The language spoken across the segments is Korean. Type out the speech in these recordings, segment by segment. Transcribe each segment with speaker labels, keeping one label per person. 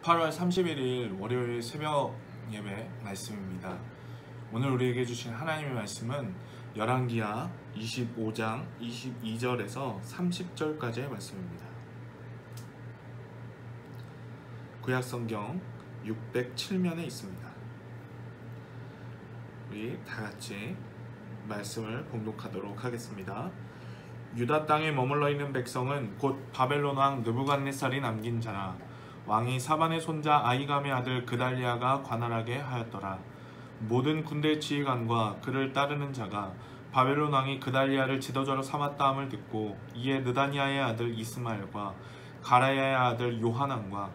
Speaker 1: 8월 31일 월요일 새벽 예배 말씀입니다. 오늘 우리에게 주신 하나님의 말씀은 열왕기하 25장 22절에서 30절까지의 말씀입니다. 구약성경 607면에 있습니다. 우리 다같이 말씀을 봉독하도록 하겠습니다. 유다 땅에 머물러 있는 백성은 곧 바벨론 왕 느부갓네살이 남긴 자라. 왕이 사반의 손자 아히감의 아들 그달리아가 관할하게 하였더라. 모든 군대 지휘관과 그를 따르는 자가 바벨론 왕이 그달리아를 지도자로 삼았다 함을 듣고 이에 느다니아의 아들 이스마엘과 가라야의 아들 요하난과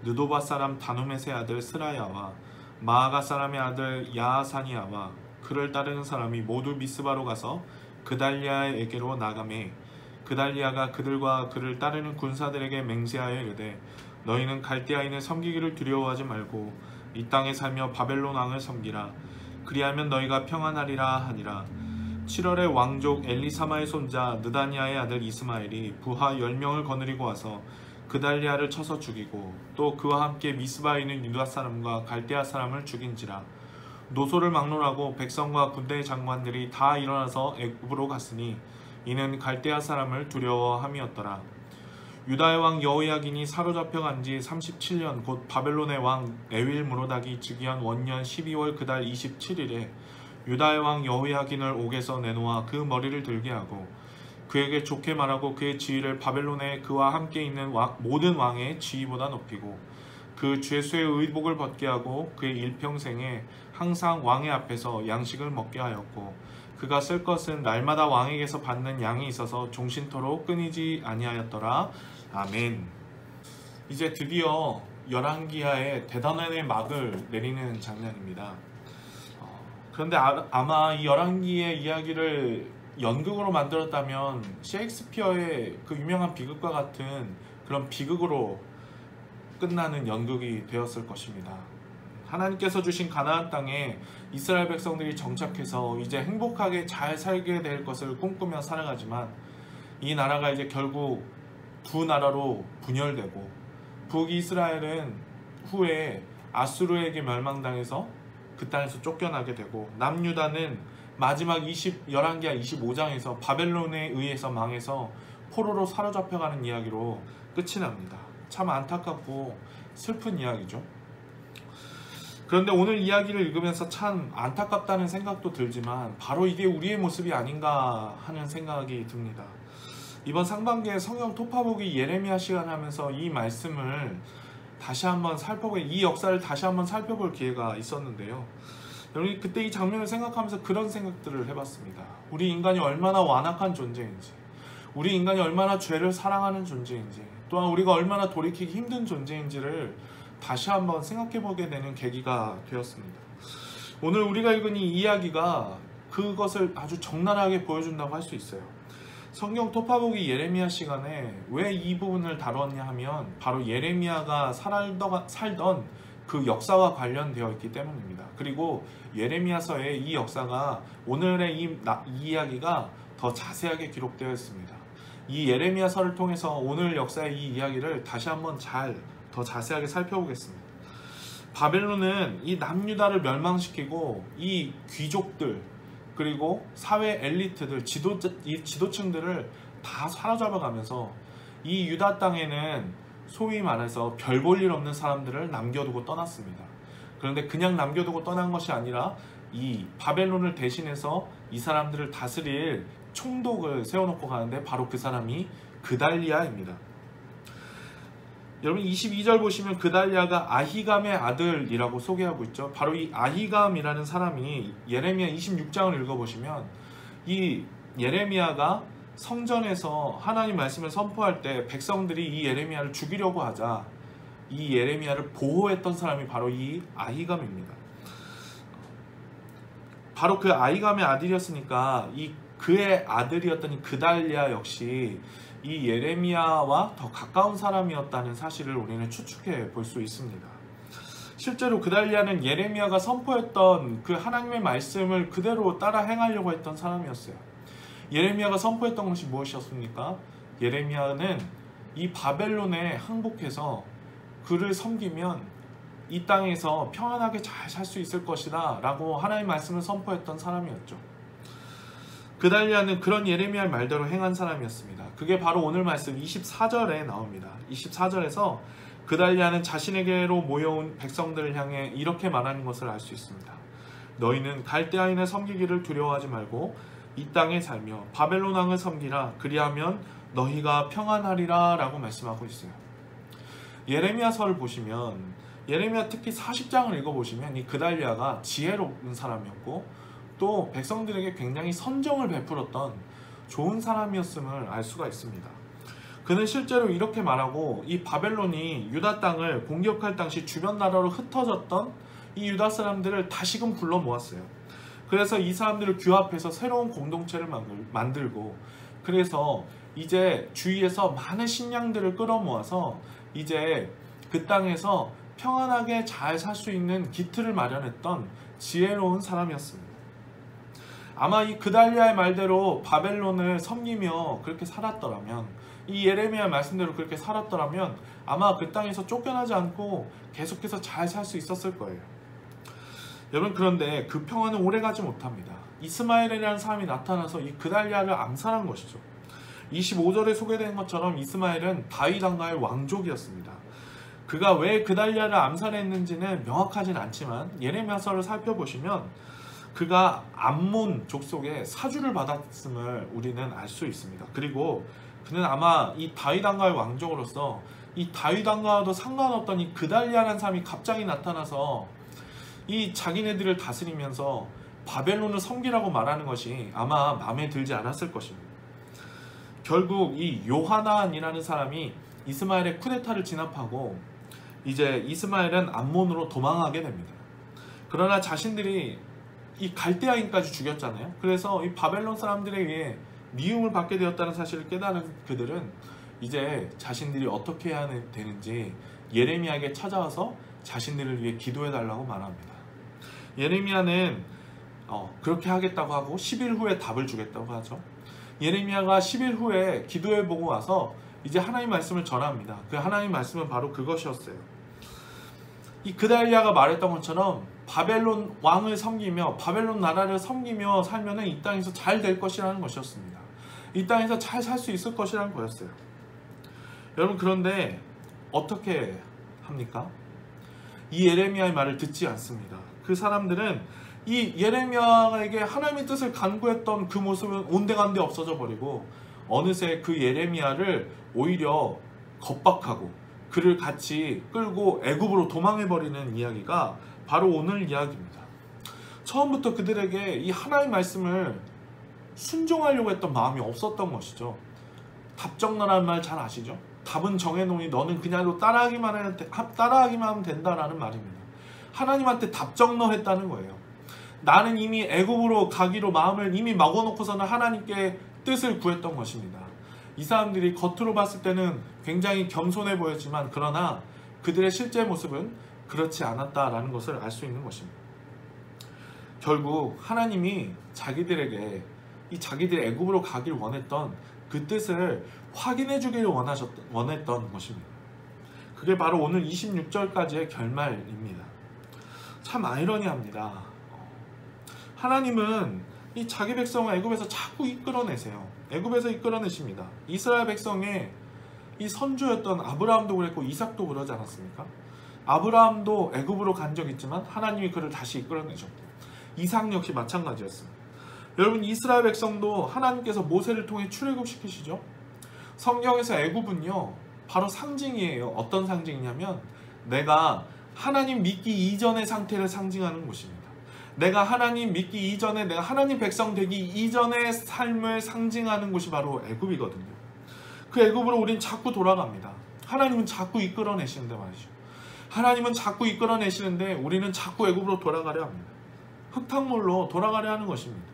Speaker 1: 느도바 사람 다누멧의 아들 스라야와 마아가 사람의 아들 야하사니아와 그를 따르는 사람이 모두 미스바로 가서 그달리아에게로 나가매 그달리아가 그들과 그를 따르는 군사들에게 맹세하여 이르되 너희는 갈대아인을 섬기기를 두려워하지 말고 이 땅에 살며 바벨론 왕을 섬기라. 그리하면 너희가 평안하리라 하니라. 7월에 왕족 엘리사마의 손자 느다니아의 아들 이스마엘이 부하 10명을 거느리고 와서 그달리아를 쳐서 죽이고 또 그와 함께 미스바에 있는 유다 사람과 갈대아 사람을 죽인지라. 노소를 막론하고 백성과 군대의 장관들이 다 일어나서 애굽으로 갔으니 이는 갈대아 사람을 두려워함이었더라. 유다의 왕 여호야긴이 사로잡혀간 지 37년 곧 바벨론의 왕 에윌므로닥이 즉위한 원년 12월 그달 27일에 유다의 왕 여호야긴을 옥에서 내놓아 그 머리를 들게 하고 그에게 좋게 말하고 그의 지위를 바벨론에 그와 함께 있는 모든 왕의 지위보다 높이고 그 죄수의 의복을 벗게 하고 그의 일평생에 항상 왕의 앞에서 양식을 먹게 하였고 그가 쓸 것은 날마다 왕에게서 받는 양이 있어서 종신토록 끊이지 아니하였더라. 아멘. 이제 드디어 열왕기하의 대단원의 막을 내리는 장면입니다. 그런데 아마 이 열왕기의 이야기를 연극으로 만들었다면 셰익스피어의 그 유명한 비극과 같은 그런 비극으로 끝나는 연극이 되었을 것입니다. 하나님께서 주신 가나안 땅에 이스라엘 백성들이 정착해서 이제 행복하게 잘 살게 될 것을 꿈꾸며 살아가지만 이 나라가 이제 결국 두 나라로 분열되고 북이스라엘은 후에 아수르에게 멸망당해서 그 땅에서 쫓겨나게 되고 남유다는 마지막 열왕기하 25장에서 바벨론에 의해서 망해서 포로로 사로잡혀가는 이야기로 끝이 납니다. 참 안타깝고 슬픈 이야기죠. 그런데 오늘 이야기를 읽으면서 참 안타깝다는 생각도 들지만 바로 이게 우리의 모습이 아닌가 하는 생각이 듭니다. 이번 상반기에 성경 토파보기 예레미야 시간 하면서 이 말씀을 다시 한번 이 역사를 다시 한번 살펴볼 기회가 있었는데요. 여러분 그때 이 장면을 생각하면서 그런 생각들을 해봤습니다. 우리 인간이 얼마나 완악한 존재인지, 우리 인간이 얼마나 죄를 사랑하는 존재인지, 또한 우리가 얼마나 돌이키기 힘든 존재인지를 다시 한번 생각해보게 되는 계기가 되었습니다. 오늘 우리가 읽은 이 이야기가 그것을 아주 적나라하게 보여준다고 할 수 있어요. 성경 토파보기 예레미야 시간에 왜 이 부분을 다뤘냐 하면 바로 예레미야가 살던 그 역사와 관련되어 있기 때문입니다. 그리고 예레미야서의 이 역사가 오늘의 이 이야기가 더 자세하게 기록되어 있습니다. 이 예레미야서를 통해서 오늘 역사의 이 이야기를 다시 한번 더 자세하게 살펴보겠습니다. 바벨론은 이 남유다를 멸망시키고 이 귀족들 그리고 사회 엘리트들 지도층들을 다 사로잡아가면서 이 유다 땅에는 소위 말해서 별 볼 일 없는 사람들을 남겨두고 떠났습니다. 그런데 그냥 남겨두고 떠난 것이 아니라 이 바벨론을 대신해서 이 사람들을 다스릴 총독을 세워놓고 가는데 바로 그 사람이 그달리아입니다. 여러분 22절 보시면 그달리아가 아히감의 아들이라고 소개하고 있죠. 바로 이 아히감이라는 사람이 예레미야 26장을 읽어보시면 이 예레미야가 성전에서 하나님 말씀을 선포할 때 백성들이 이 예레미야를 죽이려고 하자 이 예레미야를 보호했던 사람이 바로 이 아히감입니다. 바로 그 아히감의 아들이었으니까 그의 아들이었던 이 그달리아 역시 이 예레미야와 더 가까운 사람이었다는 사실을 우리는 추측해 볼 수 있습니다. 실제로 그달리아는 예레미야가 선포했던 그 하나님의 말씀을 그대로 따라 행하려고 했던 사람이었어요. 예레미야가 선포했던 것이 무엇이었습니까? 예레미야는 이 바벨론에 항복해서 그를 섬기면 이 땅에서 평안하게 잘 살 수 있을 것이다 라고 하나님의 말씀을 선포했던 사람이었죠. 그달리아는 그런 예레미야의 말대로 행한 사람이었습니다. 그게 바로 오늘 말씀 24절에 나옵니다. 24절에서 그달리아는 자신에게로 모여온 백성들을 향해 이렇게 말하는 것을 알 수 있습니다. 너희는 갈대아인을 섬기기를 두려워하지 말고 이 땅에 살며 바벨론 왕을 섬기라. 그리하면 너희가 평안하리라 라고 말씀하고 있어요. 예레미야서를 보시면 예레미야 특히 40장을 읽어보시면 이 그달리아가 지혜로운 사람이었고 또 백성들에게 굉장히 선정을 베풀었던 좋은 사람이었음을 알 수가 있습니다. 그는 실제로 이렇게 말하고 이 바벨론이 유다 땅을 공격할 당시 주변 나라로 흩어졌던 이 유다 사람들을 다시금 불러 모았어요. 그래서 이 사람들을 규합해서 새로운 공동체를 만들고 그래서 이제 주위에서 많은 식량들을 끌어모아서 이제 그 땅에서 평안하게 잘 살 수 있는 기틀을 마련했던 지혜로운 사람이었습니다. 아마 이 그달리아의 말대로 바벨론을 섬기며 그렇게 살았더라면 이 예레미야 말씀대로 그렇게 살았더라면 아마 그 땅에서 쫓겨나지 않고 계속해서 잘 살 수 있었을 거예요. 여러분 그런데 그 평화는 오래가지 못합니다. 이스마엘이라는 사람이 나타나서 이 그달리아를 암살한 것이죠. 25절에 소개된 것처럼 이스마엘은 다윗 왕가의 왕족이었습니다. 그가 왜 그달리아를 암살했는지는 명확하진 않지만 예레미야서를 살펴보시면 그가 암몬 족속의 사주를 받았음을 우리는 알 수 있습니다. 그리고 그는 아마 이 다윗 왕가의 왕족으로서 이 다윗 왕가와도 상관없던 이 그달리아라는 사람이 갑자기 나타나서 이 자기네들을 다스리면서 바벨론을 섬기라고 말하는 것이 아마 마음에 들지 않았을 것입니다. 결국 이 요하난이라는 사람이 이스마엘의 쿠데타를 진압하고 이제 이스마엘은 암몬으로 도망하게 됩니다. 그러나 자신들이 이 갈대아인까지 죽였잖아요. 그래서 이 바벨론 사람들에 의해 미움을 받게 되었다는 사실을 깨달은 그들은 이제 자신들이 어떻게 해야 되는지 예레미야에게 찾아와서 자신들을 위해 기도해 달라고 말합니다. 예레미야는 그렇게 하겠다고 하고 10일 후에 답을 주겠다고 하죠. 예레미야가 10일 후에 기도해 보고 와서 이제 하나님 말씀을 전합니다. 그 하나님 말씀은 바로 그것이었어요. 이 그달리아가 말했던 것처럼 바벨론 왕을 섬기며 바벨론 나라를 섬기며 살면은 이 땅에서 잘 될 것이라는 것이었습니다. 이 땅에서 잘 살 수 있을 것이라는 거였어요. 여러분 그런데 어떻게 합니까? 이 예레미야의 말을 듣지 않습니다. 그 사람들은 이 예레미야에게 하나님의 뜻을 간구했던 그 모습은 온데간데 없어져 버리고 어느새 그 예레미야를 오히려 겁박하고 그를 같이 끌고 애굽으로 도망해버리는 이야기가 바로 오늘 이야기입니다. 처음부터 그들에게 이 하나님의 말씀을 순종하려고 했던 마음이 없었던 것이죠. 답정너라는 말 잘 아시죠? 답은 정해놓으니 너는 그냥로 따라하기만 하면 된다라는 말입니다. 하나님한테 답정너 했다는 거예요. 나는 이미 애굽으로 가기로 마음을 이미 먹어놓고서는 하나님께 뜻을 구했던 것입니다. 이 사람들이 겉으로 봤을 때는 굉장히 겸손해 보였지만 그러나 그들의 실제 모습은 그렇지 않았다라는 것을 알 수 있는 것입니다. 결국 하나님이 자기들에게 이 자기들이 애굽으로 가길 원했던 그 뜻을 확인해 주기를 원했던 것입니다. 그게 바로 오늘 26절까지의 결말입니다. 참 아이러니합니다. 하나님은 이 자기 백성을 애굽에서 자꾸 이끌어내세요. 애굽에서 이끌어내십니다. 이스라엘 백성의 이 선조였던 아브라함도 그랬고 이삭도 그러지 않았습니까? 아브라함도 애굽으로 간 적 있지만 하나님이 그를 다시 이끌어내셨고 이삭 역시 마찬가지였습니다. 여러분 이스라엘 백성도 하나님께서 모세를 통해 출애굽시키시죠. 성경에서 애굽은요 바로 상징이에요. 어떤 상징이냐면 내가 하나님 믿기 이전의 상태를 상징하는 곳입니다. 내가 하나님 믿기 이전에 내가 하나님 백성 되기 이전의 삶을 상징하는 곳이 바로 애굽이거든요. 그 애굽으로 우린 자꾸 돌아갑니다. 하나님은 자꾸 이끌어내시는데 말이죠. 하나님은 자꾸 이끌어내시는데 우리는 자꾸 애굽으로 돌아가려 합니다. 흙탕물로 돌아가려 하는 것입니다.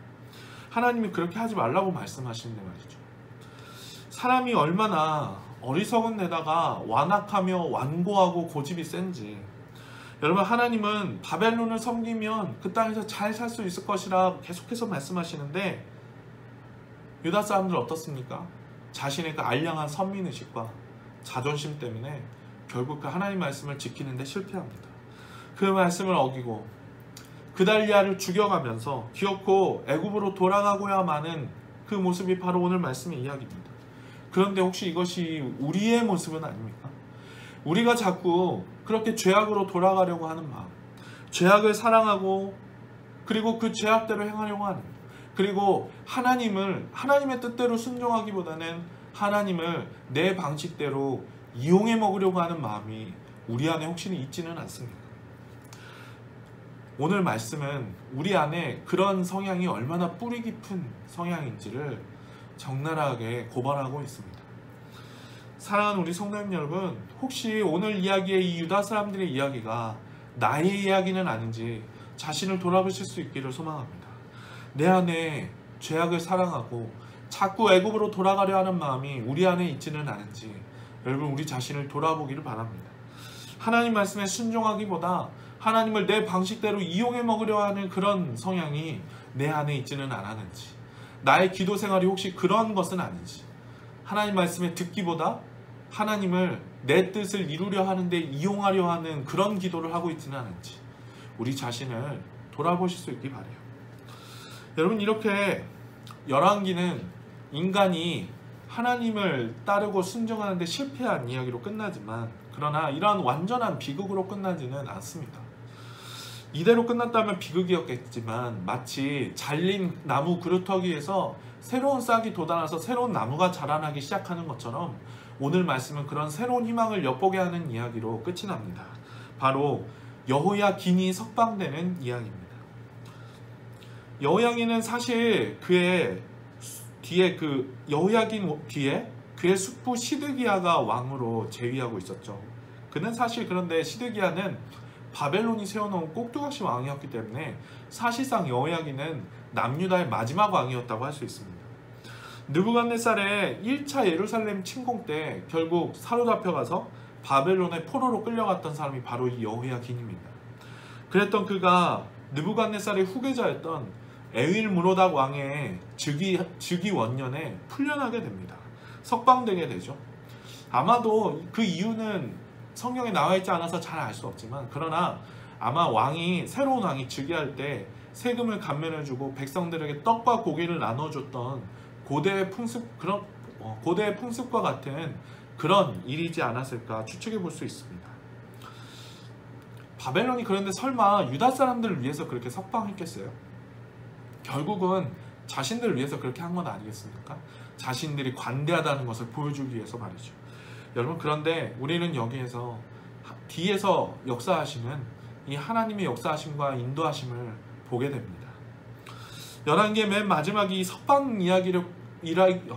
Speaker 1: 하나님이 그렇게 하지 말라고 말씀하시는데 말이죠. 사람이 얼마나 어리석은 데다가 완악하며 완고하고 고집이 센지. 여러분 하나님은 바벨론을 섬기면 그 땅에서 잘 살 수 있을 것이라 계속해서 말씀하시는데 유다 사람들 어떻습니까? 자신의 그 알량한 선민의식과 자존심 때문에 결국 그 하나님 말씀을 지키는데 실패합니다. 그 말씀을 어기고 그달리아를 죽여가면서 기어코 애굽으로 돌아가고야마는 그 모습이 바로 오늘 말씀의 이야기입니다. 그런데 혹시 이것이 우리의 모습은 아닙니까? 우리가 자꾸 그렇게 죄악으로 돌아가려고 하는 마음, 죄악을 사랑하고 그리고 그 죄악대로 행하려고 하는, 그리고 하나님의 뜻대로 순종하기보다는 하나님을 내 방식대로 이용해 먹으려고 하는 마음이 우리 안에 혹시 있지는 않습니까? 오늘 말씀은 우리 안에 그런 성향이 얼마나 뿌리 깊은 성향인지를 적나라하게 고발하고 있습니다. 사랑하는 우리 성도님 여러분, 혹시 오늘 이야기의 이 유다 사람들의 이야기가 나의 이야기는 아닌지 자신을 돌아보실 수 있기를 소망합니다. 내 안에 죄악을 사랑하고 자꾸 애굽으로 돌아가려 하는 마음이 우리 안에 있지는 않은지 여러분 우리 자신을 돌아보기를 바랍니다. 하나님 말씀에 순종하기보다 하나님을 내 방식대로 이용해 먹으려 하는 그런 성향이 내 안에 있지는 않았는지, 나의 기도 생활이 혹시 그런 것은 아닌지, 하나님 말씀에 듣기보다 하나님을 내 뜻을 이루려 하는데 이용하려 하는 그런 기도를 하고 있지는 않은지 우리 자신을 돌아보실 수 있기 바라요. 여러분, 이렇게 열왕기는 인간이 하나님을 따르고 순종하는데 실패한 이야기로 끝나지만, 그러나 이러한 완전한 비극으로 끝나지는 않습니다. 이대로 끝났다면 비극이었겠지만 마치 잘린 나무 그루터기에서 새로운 싹이 돋아나서 새로운 나무가 자라나기 시작하는 것처럼 오늘 말씀은 그런 새로운 희망을 엿보게 하는 이야기로 끝이 납니다. 바로 여호야긴이 석방되는 이야기입니다. 여호야긴은 사실 그의 뒤에 여호야긴 뒤에 그의 숙부 시드기야가 왕으로 재위하고 있었죠. 그는 사실 그런데 시드기야는 바벨론이 세워놓은 꼭두각시 왕이었기 때문에 사실상 여호야긴은 남유다의 마지막 왕이었다고 할 수 있습니다. 느부갓네살의 1차 예루살렘 침공 때 결국 사로잡혀가서 바벨론의 포로로 끌려갔던 사람이 바로 이 여호야긴입니다. 그랬던 그가 느부갓네살의 후계자였던 에윌무로닥 왕의 즉위 원년에 풀려나게 됩니다. 석방되게 되죠. 아마도 그 이유는 성경에 나와 있지 않아서 잘 알 수 없지만, 그러나 아마 새로운 왕이 즉위할 때 세금을 감면해주고 백성들에게 떡과 고기를 나눠줬던 고대의 풍습과 같은 그런 일이지 않았을까 추측해 볼 수 있습니다. 바벨론이 그런데 설마 유다 사람들을 위해서 그렇게 석방했겠어요? 결국은 자신들을 위해서 그렇게 한 건 아니겠습니까? 자신들이 관대하다는 것을 보여주기 위해서 말이죠. 여러분, 그런데 우리는 여기에서 뒤에서 역사하시는 이 하나님의 역사하심과 인도하심을 보게 됩니다. 열왕기의 맨 마지막이 석방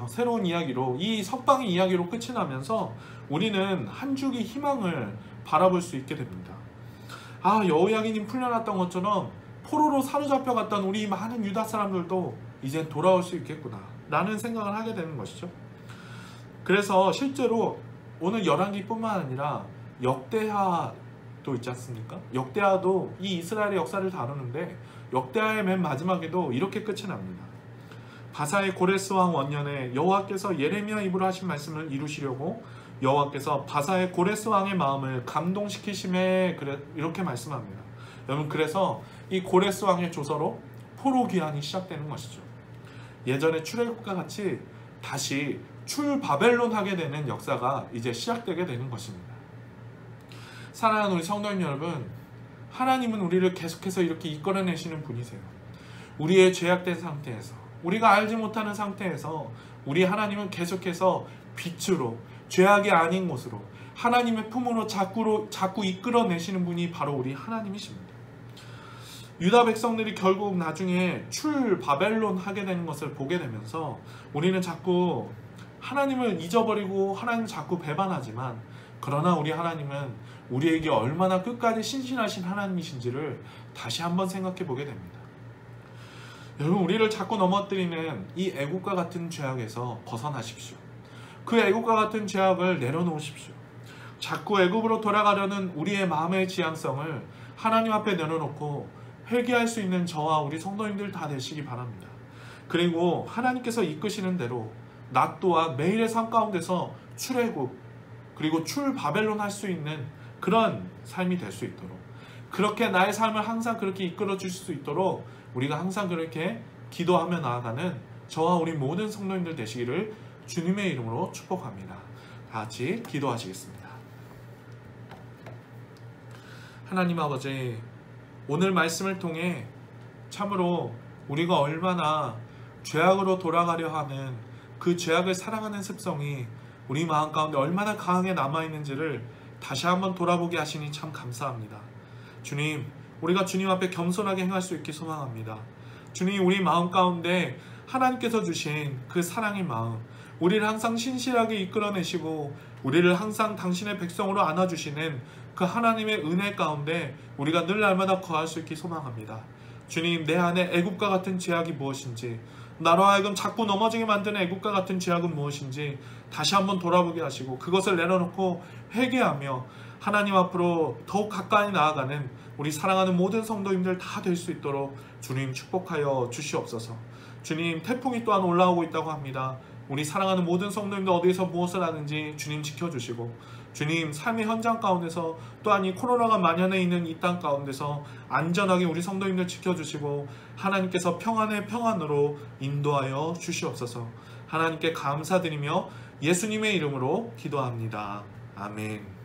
Speaker 1: 새로운 이야기로, 이 석방의 이야기로 끝이 나면서 우리는 한 줄기 희망을 바라볼 수 있게 됩니다. 여호야긴이 풀려났던 것처럼 포로로 사로잡혀갔던 우리 많은 유다 사람들도 이젠 돌아올 수 있겠구나 라는 생각을 하게 되는 것이죠. 그래서 실제로 오늘 열왕기뿐만 아니라 역대하도 있지 않습니까? 역대하도 이 이스라엘의 역사를 다루는데 역대하의 맨 마지막에도 이렇게 끝이 납니다. 바사의 고레스 왕 원년에 여호와께서 예레미야 입으로 하신 말씀을 이루시려고 여호와께서 바사의 고레스 왕의 마음을 감동시키심에, 이렇게 말씀합니다. 여러분, 그래서 이 고레스 왕의 조서로 포로 귀환이 시작되는 것이죠. 예전에 출애굽과 같이 다시 출바벨론 하게 되는 역사가 이제 시작되게 되는 것입니다. 사랑하는 우리 성도님 여러분, 하나님은 우리를 계속해서 이렇게 이끌어내시는 분이세요. 우리의 죄악된 상태에서, 우리가 알지 못하는 상태에서 우리 하나님은 계속해서 빛으로, 죄악이 아닌 곳으로, 하나님의 품으로 자꾸 이끌어내시는 분이 바로 우리 하나님이십니다. 유다 백성들이 결국 나중에 출바벨론 하게 되는 것을 보게 되면서 우리는 자꾸 하나님을 잊어버리고 하나님을 자꾸 배반하지만, 그러나 우리 하나님은 우리에게 얼마나 끝까지 신실하신 하나님이신지를 다시 한번 생각해 보게 됩니다. 여러분, 우리를 자꾸 넘어뜨리는 이 애국과 같은 죄악에서 벗어나십시오. 그 애국과 같은 죄악을 내려놓으십시오. 자꾸 애국으로 돌아가려는 우리의 마음의 지향성을 하나님 앞에 내려놓고 회개할 수 있는 저와 우리 성도님들 다 되시기 바랍니다. 그리고 하나님께서 이끄시는 대로 나 또한 매일의 삶 가운데서 출애굽, 그리고 출 바벨론 할 수 있는 그런 삶이 될 수 있도록, 그렇게 나의 삶을 항상 그렇게 이끌어 주실 수 있도록 우리가 항상 그렇게 기도하며 나아가는 저와 우리 모든 성도님들 되시기를 주님의 이름으로 축복합니다. 다 같이 기도하시겠습니다. 하나님 아버지, 오늘 말씀을 통해 참으로 우리가 얼마나 죄악으로 돌아가려 하는 그 죄악을 사랑하는 습성이 우리 마음 가운데 얼마나 강하게 남아있는지를 다시 한번 돌아보게 하시니 참 감사합니다. 주님, 우리가 주님 앞에 겸손하게 행할 수 있게 소망합니다. 주님, 우리 마음 가운데 하나님께서 주신 그 사랑의 마음, 우리를 항상 신실하게 이끌어내시고 우리를 항상 당신의 백성으로 안아주시는 그 하나님의 은혜 가운데 우리가 늘 날마다 거할 수 있게 소망합니다. 주님, 내 안에 애국과 같은 죄악이 무엇인지, 나로 하여금 자꾸 넘어지게 만드는 애국과 같은 죄악은 무엇인지 다시 한번 돌아보게 하시고 그것을 내려놓고 회개하며 하나님 앞으로 더욱 가까이 나아가는 우리 사랑하는 모든 성도님들 다 될 수 있도록 주님 축복하여 주시옵소서. 주님, 태풍이 또한 올라오고 있다고 합니다. 우리 사랑하는 모든 성도님들 어디에서 무엇을 하는지 주님 지켜주시고, 주님, 삶의 현장 가운데서 또한 이 코로나가 만연해 있는 이 땅 가운데서 안전하게 우리 성도님들 지켜주시고 하나님께서 평안의 평안으로 인도하여 주시옵소서. 하나님께 감사드리며 예수님의 이름으로 기도합니다. 아멘.